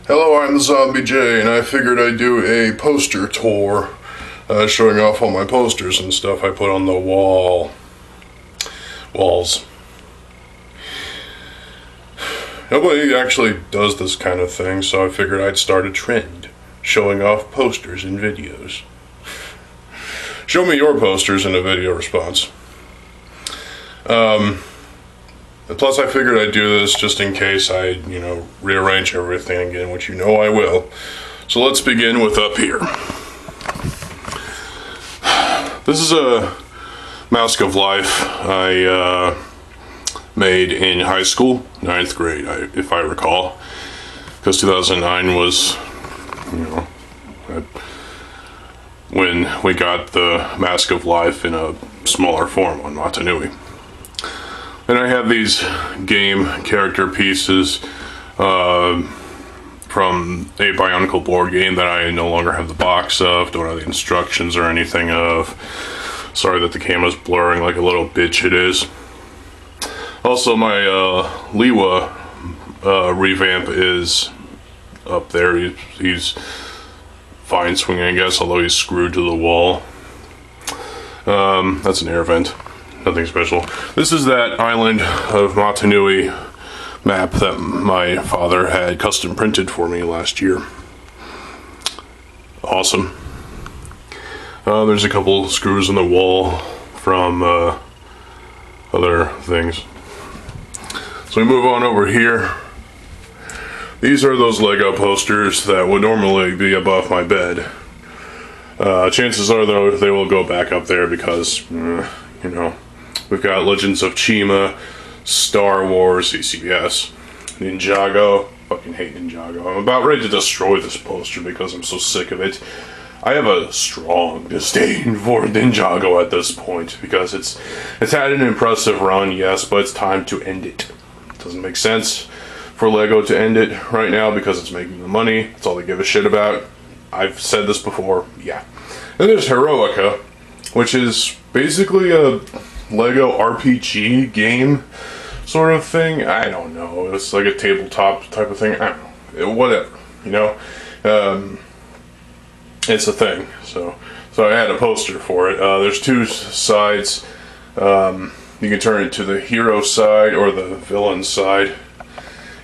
Hello, I'm TheZOMBIEJ, and I figured I'd do a poster tour, showing off all my posters and stuff I put on the walls. Nobody actually does this kind of thing, so I figured I'd start a trend, showing off posters in videos. Show me your posters in a video response. Plus, I figured I'd do this just in case I, rearrange everything again, which I will. So let's begin with up here. This is a Mask of Life I made in high school, 9th grade, if I recall. Because 2009 was, when we got the Mask of Life in a smaller form on Motunui. And I have these game character pieces from a Bionicle board game that I no longer have the box of, don't have the instructions or anything of. Sorry that the camera's blurring like a little bitch it is. Also, my Liwa revamp is up there. He's fine swinging, I guess, although he's screwed to the wall. That's an air vent. Nothing special. This is that island of Motunui map that my father had custom printed for me last year. Awesome. There's a couple screws in the wall from other things. So we move on over here. These are those Lego posters that would normally be above my bed. Chances are, though, they will go back up there because, we've got Legends of Chima, Star Wars, CCS, Ninjago. Fucking hate Ninjago. I'm about ready to destroy this poster because I'm so sick of it. I have a strong disdain for Ninjago at this point because it's had an impressive run, yes, but it's time to end it. It doesn't make sense for Lego to end it right now because it's making the money. That's all they give a shit about. I've said this before, yeah. And there's Heroica, which is basically a Lego RPG game sort of thing. I don't know. It's like a tabletop type of thing. I don't know. Whatever, it's a thing. So I had a poster for it. There's two sides. You can turn it to the hero side or the villain side.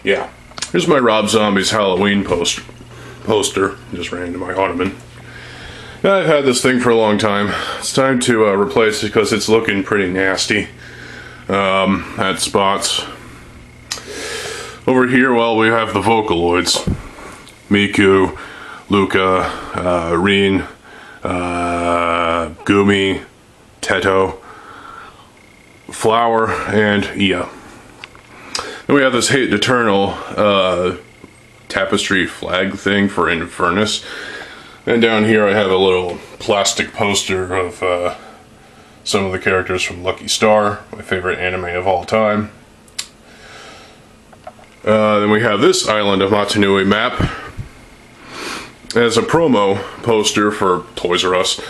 Yeah. Here's my Rob Zombie's Halloween poster. Just ran into my ottoman. I've had this thing for a long time. It's time to replace it because it's looking pretty nasty at spots. Over here, well, we have the Vocaloids. Miku, Luca, Rin, Gumi, Teto, Flower, and Ia. Then we have this Hate Eternal tapestry flag thing for Infernus. And down here I have a little plastic poster of some of the characters from Lucky Star, my favorite anime of all time. Then we have this Island of Motunui map as a promo poster for Toys R Us,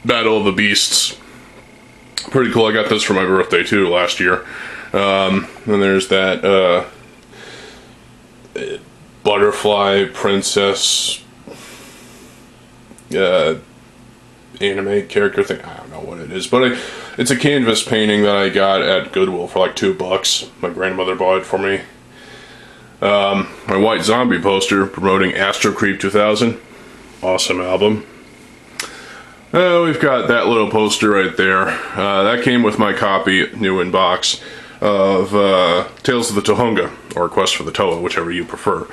Battle of the Beasts. Pretty cool. I got this for my birthday too last year. Then there's that butterfly princess anime character thing. I don't know what it is, but it's a canvas painting that I got at Goodwill for like $2. My grandmother bought it for me. My White Zombie poster promoting Astro Creep 2000. Awesome album. We've got that little poster right there. That came with my copy, new in box, of Tales of the Tohunga, or Quest for the Toa, whichever you prefer.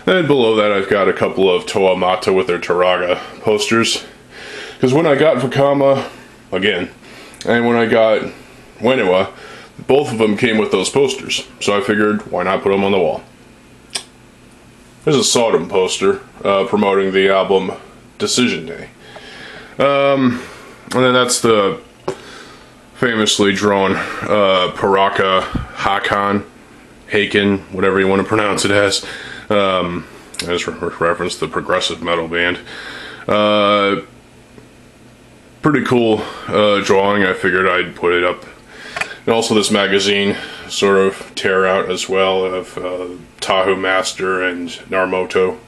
And below that I've got a couple of Toa Mata with their Taraga posters. Because when I got Vakama, again, and when I got Whenua, both of them came with those posters. So I figured, why not put them on the wall? There's a Sodom poster promoting the album Decision Day. And then that's the famously drawn Paraka Hakan, whatever you want to pronounce it as. I just referenced the progressive metal band. Pretty cool drawing. I figured I'd put it up. And also this magazine sort of tear out as well of Tahoe Master and Narmoto.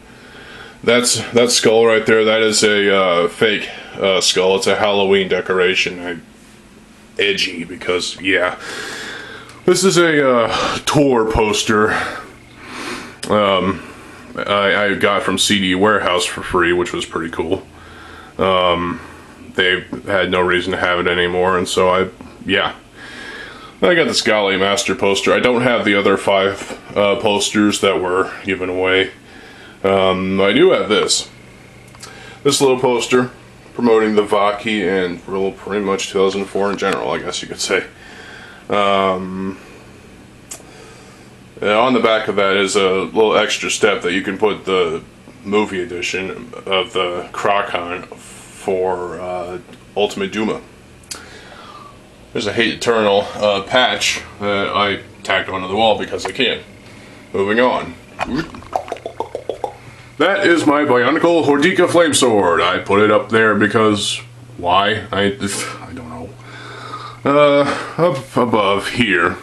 That's that skull right there. That is a fake skull. It's a Halloween decoration. Edgy because, yeah. This is a tour poster I got from CD Warehouse for free, which was pretty cool. They had no reason to have it anymore, and so I got this Golly Master poster. I don't have the other 5 posters that were given away. I do have this little poster promoting the Vaki and pretty much 2004 in general, I guess you could say. On the back of that is a little extra step that you can put the movie edition of the Krokon for Ultimate Duma. There's a Hate Eternal patch that I tacked onto the wall because I can. Moving on. That is my Bionicle Hordika Flame Sword. I put it up there because why? I don't know. Up above here,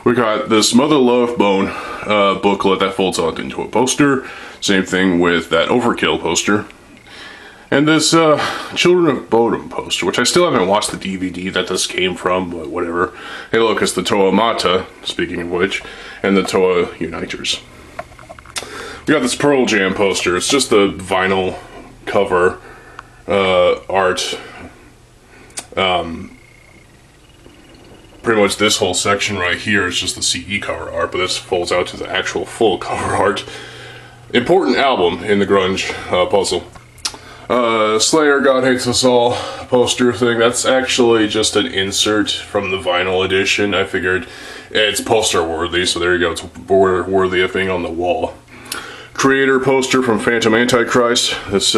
we got this Mother Love Bone booklet that folds out into a poster. Same thing with that Overkill poster. And this Children of Bodom poster, which I still haven't watched the DVD that this came from, but whatever. Hey look, it's the Toa Mata, speaking of which, and the Toa Uniters. We got this Pearl Jam poster. It's just the vinyl cover art. Pretty much this whole section right here is just the CD cover art, but this folds out to the actual full cover art. Important album in the grunge puzzle. Slayer, God Hates Us All poster thing. That's actually just an insert from the vinyl edition. I figured it's poster worthy, so there you go. It's worthy of being on the wall. Creator poster from Phantom Antichrist. This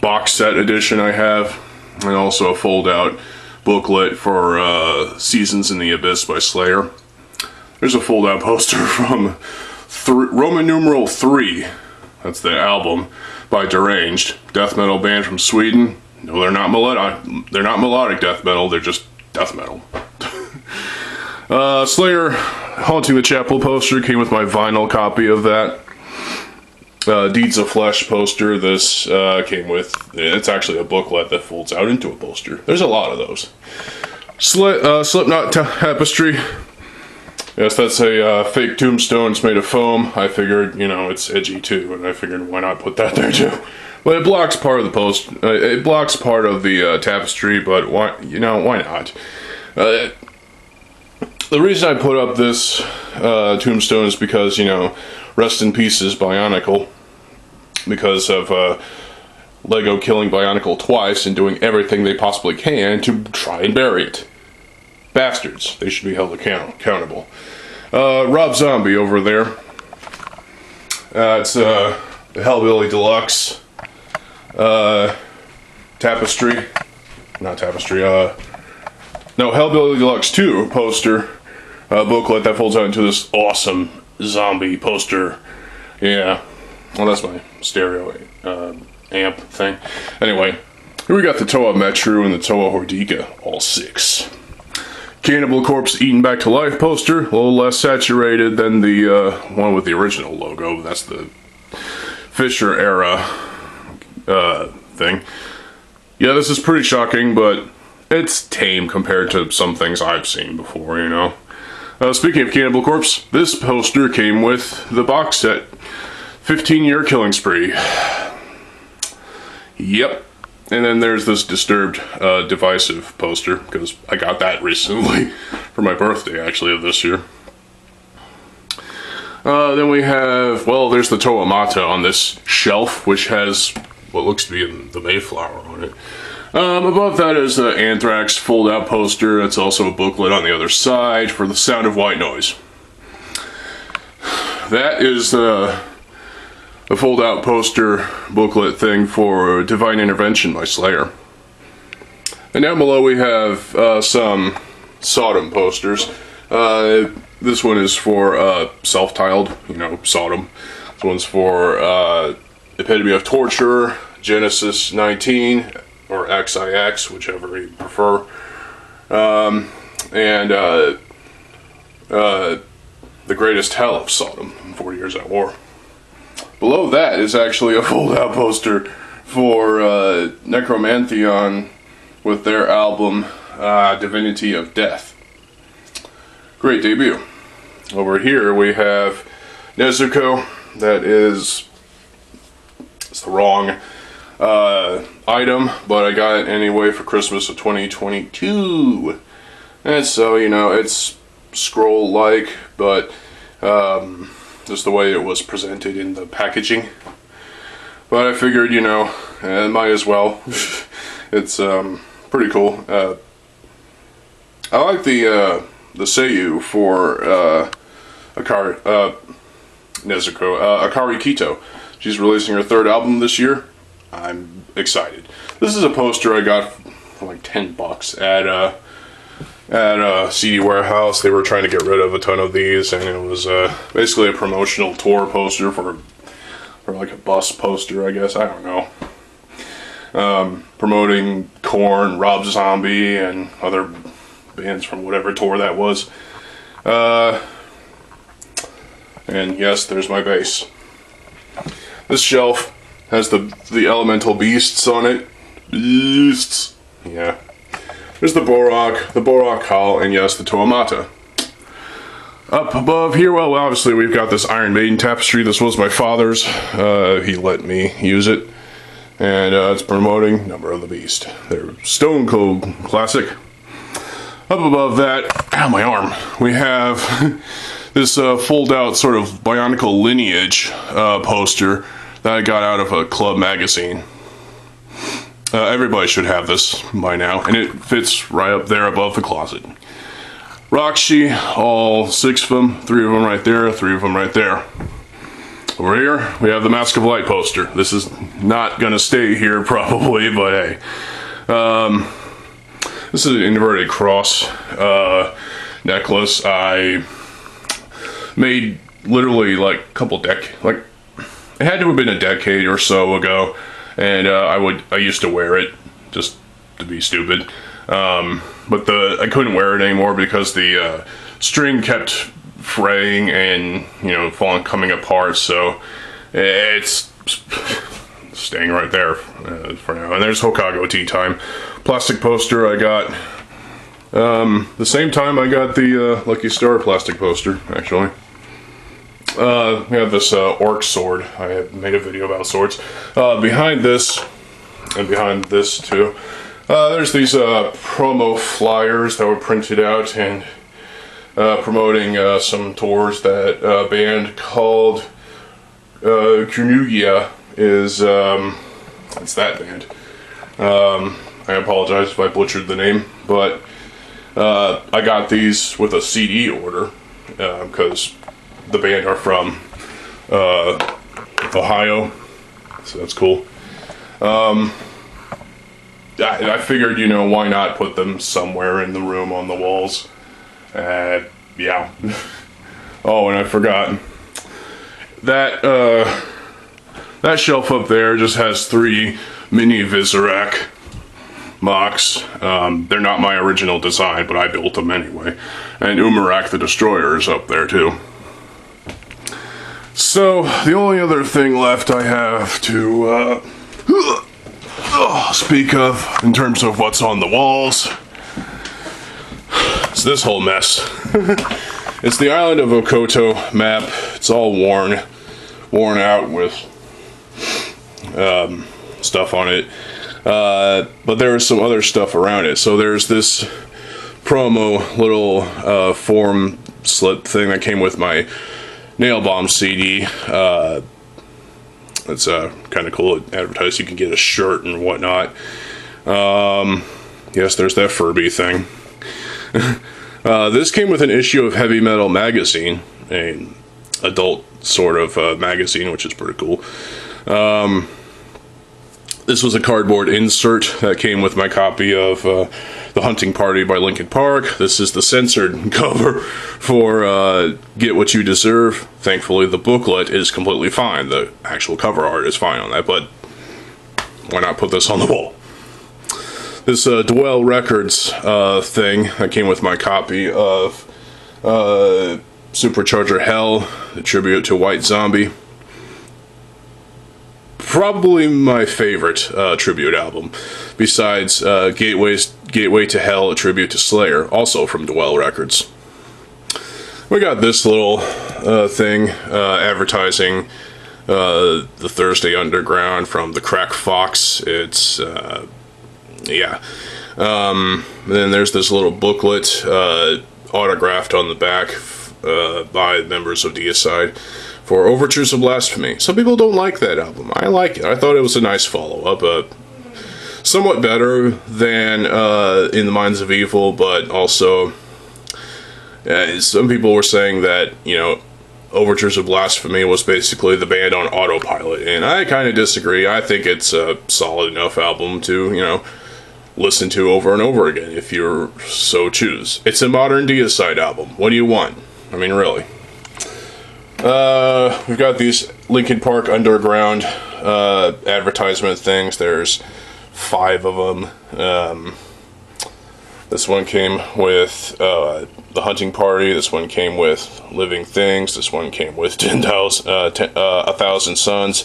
box set edition I have, and also a fold out booklet for Seasons in the Abyss by Slayer. There's a fold out poster from Roman numeral 3. That's the album by Deranged, death metal band from Sweden. No, they're not melodic. They're not melodic death metal. They're just death metal. Slayer Haunting the Chapel poster came with my vinyl copy of that. Deeds of Flesh poster. This came with. It's actually a booklet that folds out into a poster. There's a lot of those. Slipknot Tapestry. Yes, that's a fake tombstone. It's made of foam. I figured, you know, it's edgy too, and I figured why not put that there too. But it blocks part of the post. It blocks part of the tapestry, but why? You know, why not? The reason I put up this tombstone is because, you know, rest in pieces Bionicle, because of Lego killing Bionicle twice and doing everything they possibly can to try and bury it. Bastards. They should be held accountable. Rob Zombie over there. It's the Hellbilly Deluxe tapestry. Not tapestry. No, Hellbilly Deluxe 2 poster booklet that folds out into this awesome zombie poster. Yeah. Well, that's my stereo amp thing. Anyway, here we got the Toa Metru and the Toa Hordika, all 6. Cannibal Corpse Eaten Back to Life poster, a little less saturated than the one with the original logo. That's the Fisher era thing. Yeah, this is pretty shocking, but it's tame compared to some things I've seen before, you know. Speaking of Cannibal Corpse, this poster came with the box set, 15-Year Killing Spree. Yep. And then there's this Disturbed Divisive poster, because I got that recently, for my birthday actually of this year. Then we have, well, there's the Toa Mata on this shelf, which has what looks to be the Mayflower on it. Above that is the Anthrax fold-out poster. It's also a booklet on the other side for The Sound of White Noise. That is the fold-out poster booklet thing for Divine Intervention by Slayer. And down below we have some Sodom posters. This one is for self-tiled, you know, Sodom. This one's for Epitome of Torture, Genesis 19, or XIX, whichever you prefer. The Greatest Hell of Sodom, 40 Years at War. Below that is actually a fold-out poster for Necromantheon with their album Divinity of Death. Great debut. Over here we have Nezuko. That is, it's the wrong item, but I got it anyway for Christmas of 2022. And so, you know, it's scroll-like, but just the way it was presented in the packaging. But I figured, you know, it might as well. It's pretty cool. I like the seiyuu for Nezuko, Akari Kito. She's releasing her third album this year. I'm excited. This is a poster I got for like $10 at a CD warehouse. They were trying to get rid of a ton of these, and it was basically a promotional tour poster for like a bus poster, I guess. I don't know. Promoting Korn, Rob Zombie, and other bands from whatever tour that was. And yes, there's my base. This shelf has the elemental beasts on it. Beasts. Yeah. There's the Borok Hall, and yes, the Toamata. Up above here, well, obviously we've got this Iron Maiden tapestry. This was my father's. He let me use it. And it's promoting Number of the Beast. They're Stone Cold classic. Up above that, ow, my arm, we have this fold-out sort of Bionicle Lineage poster that I got out of a club magazine. Everybody should have this by now, and it fits right up there above the closet. Roxy, all 6 of them, 3 of them right there, 3 of them right there. Over here, we have the Mask of Light poster. This is not gonna stay here probably, but hey. This is an inverted cross necklace I made literally like a couple it had to have been a decade or so ago, and I used to wear it just to be stupid. But I couldn't wear it anymore because the string kept fraying and, you know, coming apart, so it's staying right there for now. And there's Hokago Tea Time plastic poster I got the same time I got the Lucky Star plastic poster, actually. We have this orc sword. I have made a video about swords. Behind this, and behind this too, there's these promo flyers that were printed out and promoting some tours that a band called Kunugia is, it's that band. I apologize if I butchered the name, but I got these with a CD order because the band are from Ohio, so that's cool. I figured, you know, why not put them somewhere in the room on the walls. Yeah. Oh, and I forgot. That shelf up there just has 3 mini Visorak mocks. They're not my original design, but I built them anyway. And Umarak the Destroyer is up there too. So, the only other thing left I have to speak of in terms of what's on the walls is this whole mess. It's the island of Okoto map. It's all worn out with stuff on it. But there is some other stuff around it. So there's this promo little form slit thing that came with my Nail Bomb CD. It's kind of cool. It advertised you can get a shirt and whatnot. Yes, there's that Furby thing. This came with an issue of Heavy Metal Magazine, an adult sort of magazine, which is pretty cool. This was a cardboard insert that came with my copy of The Hunting Party by Linkin Park. This is the censored cover for Get What You Deserve. Thankfully, the booklet is completely fine. The actual cover art is fine on that, but why not put this on the wall? This Dwell Records thing that came with my copy of Supercharger Hell, a tribute to White Zombie. Probably my favorite tribute album, besides Gateway to Hell, a tribute to Slayer, also from Dwell Records. We got this little thing advertising the Thursday Underground from the Crack Fox. It's yeah. Then there's this little booklet autographed on the back by members of Deicide for Overtures of Blasphemy. Some people don't like that album. I like it. I thought it was a nice follow-up. Somewhat better than In the Minds of Evil, but also some people were saying that, you know, Overtures of Blasphemy was basically the band on autopilot, and I kind of disagree. I think it's a solid enough album to, you know, listen to over and over again if you so choose. It's a modern Deicide album. What do you want? I mean, really. We've got these Linkin Park Underground advertisement things. There's 5 of them. This one came with The Hunting Party. This one came with Living Things. This one came with 1,000 Suns.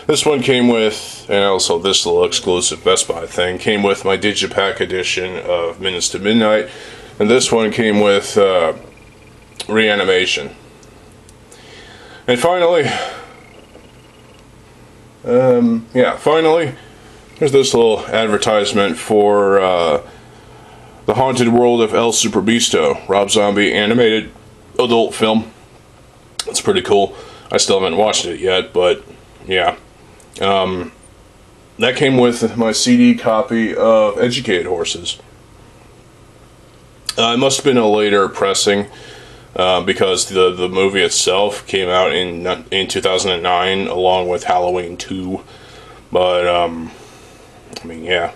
This one came with, and also this little exclusive Best Buy thing, came with my Digipack edition of Minutes to Midnight. And this one came with Reanimation. And finally, finally, there's this little advertisement for The Haunted World of El Superbeasto, Rob Zombie animated adult film. It's pretty cool. I still haven't watched it yet, but yeah. That came with my CD copy of Educated Horses. It must have been a later pressing, because the movie itself came out in 2009 along with Halloween 2. But I mean, yeah.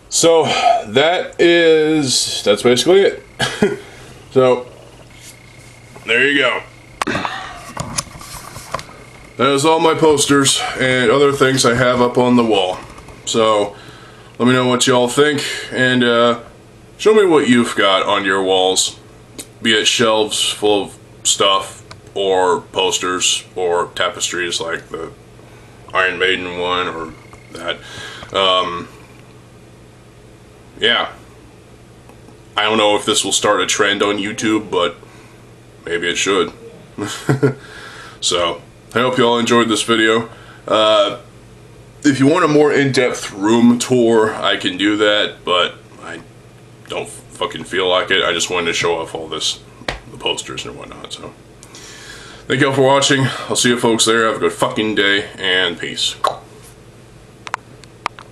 So that's basically it. So there you go. That is all my posters and other things I have up on the wall. So let me know what y'all think, and show me what you've got on your walls, be it shelves full of stuff or posters or tapestries like the Iron Maiden one or that. Yeah. I don't know if this will start a trend on YouTube, but maybe it should. So, I hope you all enjoyed this video. If you want a more in-depth room tour, I can do that, but I don't fucking feel like it. I just wanted to show off all this, the posters and whatnot, so. Thank you all for watching. I'll see you folks there. Have a good fucking day, and peace.